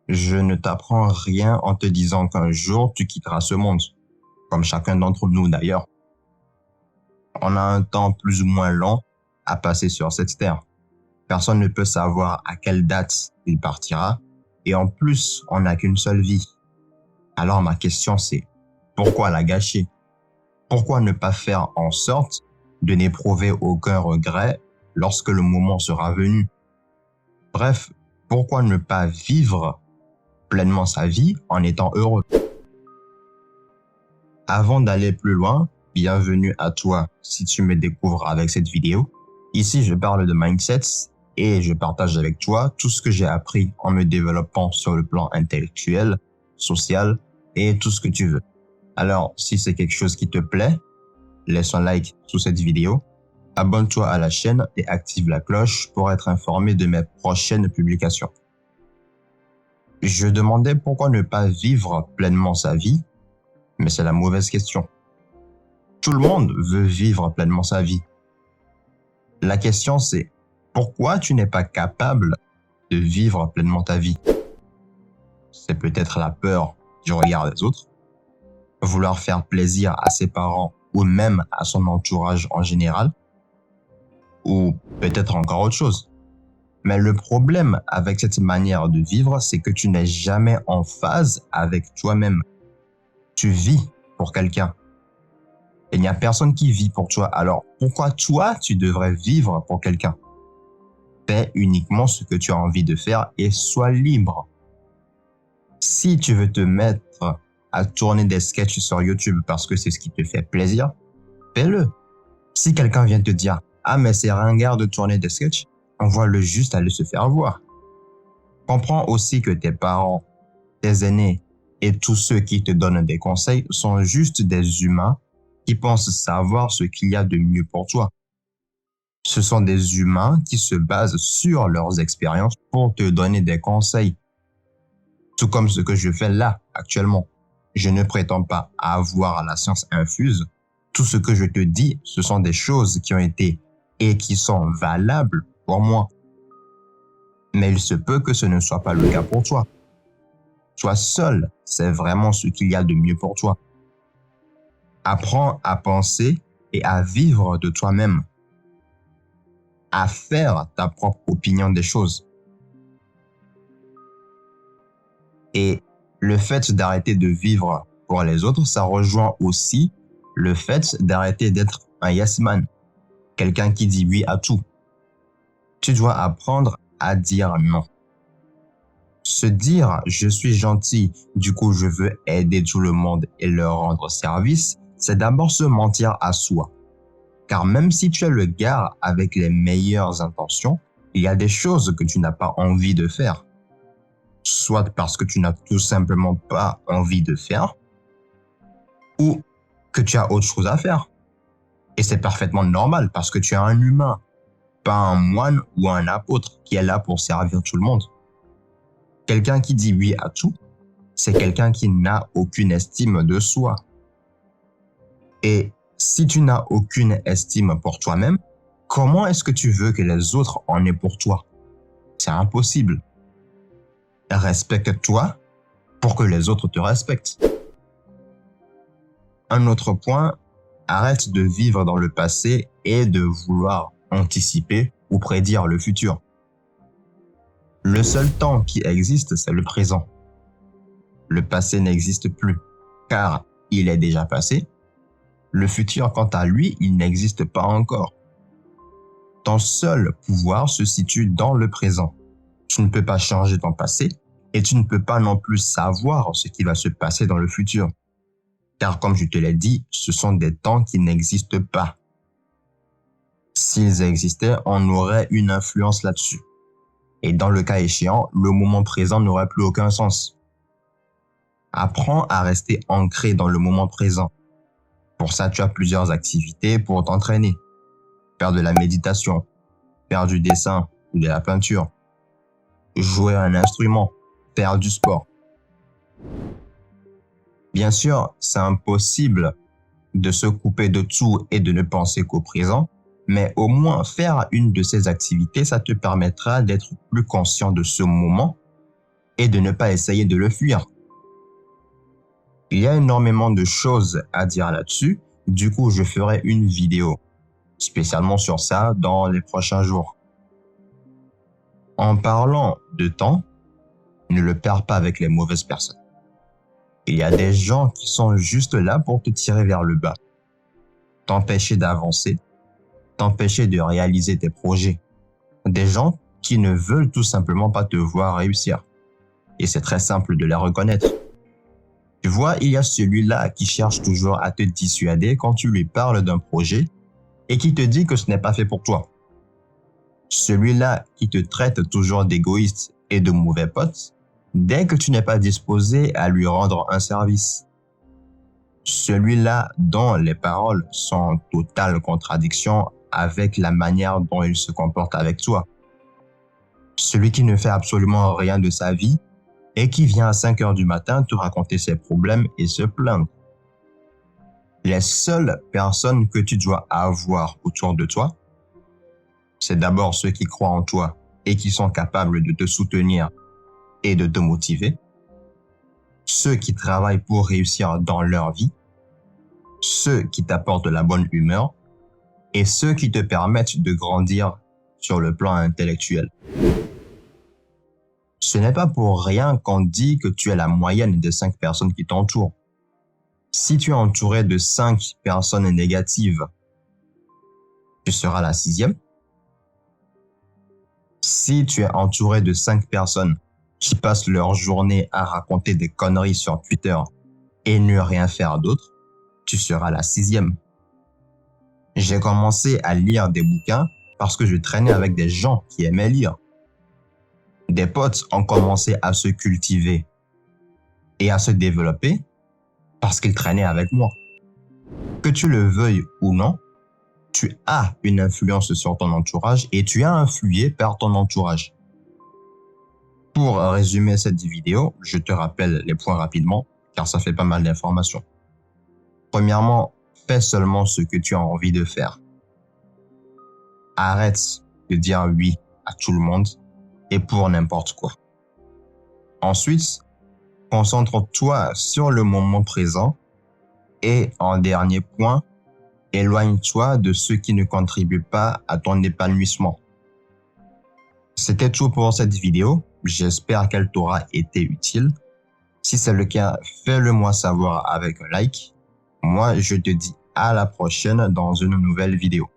Je ne t'apprends rien en te disant qu'un jour tu quitteras ce monde, comme chacun d'entre nous d'ailleurs. On a un temps plus ou moins long à passer sur cette terre. Personne ne peut savoir à quelle date il partira, et en plus, on n'a qu'une seule vie. Alors ma question c'est, pourquoi la gâcher? Pourquoi ne pas faire en sorte de n'éprouver aucun regret lorsque le moment sera venu? Bref, pourquoi ne pas vivre pleinement sa vie en étant heureux? Avant d'aller plus loin, bienvenue à toi si tu me découvres avec cette vidéo. Ici, je parle de mindset et je partage avec toi tout ce que j'ai appris en me développant sur le plan intellectuel, social et tout ce que tu veux. Alors, si c'est quelque chose qui te plaît, laisse un like sous cette vidéo, abonne-toi à la chaîne et active la cloche pour être informé de mes prochaines publications. Je demandais pourquoi ne pas vivre pleinement sa vie, mais c'est la mauvaise question. Tout le monde veut vivre pleinement sa vie. La question c'est, pourquoi tu n'es pas capable de vivre pleinement ta vie? C'est peut-être la peur du regard des autres, vouloir faire plaisir à ses parents ou même à son entourage en général, ou peut-être encore autre chose. Mais le problème avec cette manière de vivre, c'est que tu n'es jamais en phase avec toi-même. Tu vis pour quelqu'un. Il n'y a personne qui vit pour toi. Alors, pourquoi toi, tu devrais vivre pour quelqu'un? Fais uniquement ce que tu as envie de faire et sois libre. Si tu veux te mettre à tourner des sketchs sur YouTube parce que c'est ce qui te fait plaisir, fais-le. Si quelqu'un vient te dire « Ah, mais c'est ringard de tourner des sketchs », envoie-le juste aller se faire voir. Comprends aussi que tes parents, tes aînés et tous ceux qui te donnent des conseils sont juste des humains qui pensent savoir ce qu'il y a de mieux pour toi. Ce sont des humains qui se basent sur leurs expériences pour te donner des conseils. Tout comme ce que je fais là, actuellement. Je ne prétends pas avoir la science infuse. Tout ce que je te dis, ce sont des choses qui ont été et qui sont valables pour moi. Mais il se peut que ce ne soit pas le cas pour toi. Toi seul, c'est vraiment ce qu'il y a de mieux pour toi. Apprends à penser et à vivre de toi-même. À faire ta propre opinion des choses. Et le fait d'arrêter de vivre pour les autres, ça rejoint aussi le fait d'arrêter d'être un yes man, quelqu'un qui dit oui à tout. Tu dois apprendre à dire non. Se dire « je suis gentil, du coup je veux aider tout le monde et leur rendre service », c'est d'abord se mentir à soi. Car même si tu es le gars avec les meilleures intentions, il y a des choses que tu n'as pas envie de faire. Soit parce que tu n'as tout simplement pas envie de faire, ou que tu as autre chose à faire. Et c'est parfaitement normal parce que tu es un humain, pas un moine ou un apôtre qui est là pour servir tout le monde. Quelqu'un qui dit oui à tout, c'est quelqu'un qui n'a aucune estime de soi. Et si tu n'as aucune estime pour toi-même, comment est-ce que tu veux que les autres en aient pour toi? C'est impossible. Respecte-toi pour que les autres te respectent. Un autre point, arrête de vivre dans le passé et de vouloir anticiper ou prédire le futur. Le seul temps qui existe, c'est le présent. Le passé n'existe plus, car il est déjà passé. Le futur, quant à lui, il n'existe pas encore. Ton seul pouvoir se situe dans le présent. Tu ne peux pas changer ton passé et tu ne peux pas non plus savoir ce qui va se passer dans le futur. Car comme je te l'ai dit, ce sont des temps qui n'existent pas. S'ils existaient, on aurait une influence là-dessus. Et dans le cas échéant, le moment présent n'aurait plus aucun sens. Apprends à rester ancré dans le moment présent. Pour ça, tu as plusieurs activités pour t'entraîner. Faire de la méditation, faire du dessin ou de la peinture, jouer un instrument, faire du sport. Bien sûr, c'est impossible de se couper de tout et de ne penser qu'au présent, mais au moins faire une de ces activités, ça te permettra d'être plus conscient de ce moment et de ne pas essayer de le fuir. Il y a énormément de choses à dire là-dessus, du coup je ferai une vidéo spécialement sur ça dans les prochains jours. En parlant de temps, ne le perds pas avec les mauvaises personnes. Il y a des gens qui sont juste là pour te tirer vers le bas, t'empêcher d'avancer, t'empêcher de réaliser tes projets. Des gens qui ne veulent tout simplement pas te voir réussir. Et c'est très simple de les reconnaître. Tu vois, il y a celui-là qui cherche toujours à te dissuader quand tu lui parles d'un projet et qui te dit que ce n'est pas fait pour toi. Celui-là qui te traite toujours d'égoïste et de mauvais pote dès que tu n'es pas disposé à lui rendre un service. Celui-là dont les paroles sont en totale contradiction avec la manière dont il se comporte avec toi. Celui qui ne fait absolument rien de sa vie et qui vient à 5 heures du matin te raconter ses problèmes et se plaindre. Les seules personnes que tu dois avoir autour de toi, c'est d'abord ceux qui croient en toi et qui sont capables de te soutenir et de te motiver, ceux qui travaillent pour réussir dans leur vie, ceux qui t'apportent la bonne humeur et ceux qui te permettent de grandir sur le plan intellectuel. Ce n'est pas pour rien qu'on dit que tu es la moyenne des 5 personnes qui t'entourent. Si tu es entouré de 5 personnes négatives, tu seras la 6e. Si tu es entouré de 5 personnes qui passent leur journée à raconter des conneries sur Twitter et ne rien faire d'autre, tu seras la 6e. J'ai commencé à lire des bouquins parce que je traînais avec des gens qui aimaient lire. Des potes ont commencé à se cultiver et à se développer parce qu'ils traînaient avec moi. Que tu le veuilles ou non, tu as une influence sur ton entourage et tu es influé par ton entourage. Pour résumer cette vidéo, je te rappelle les points rapidement car ça fait pas mal d'informations. Premièrement, fais seulement ce que tu as envie de faire. Arrête de dire oui à tout le monde et pour n'importe quoi. Ensuite, concentre-toi sur le moment présent et en dernier point, éloigne-toi de ceux qui ne contribuent pas à ton épanouissement. C'était tout pour cette vidéo. J'espère qu'elle t'aura été utile. Si c'est le cas, fais-le moi savoir avec un like. Moi, je te dis à la prochaine dans une nouvelle vidéo.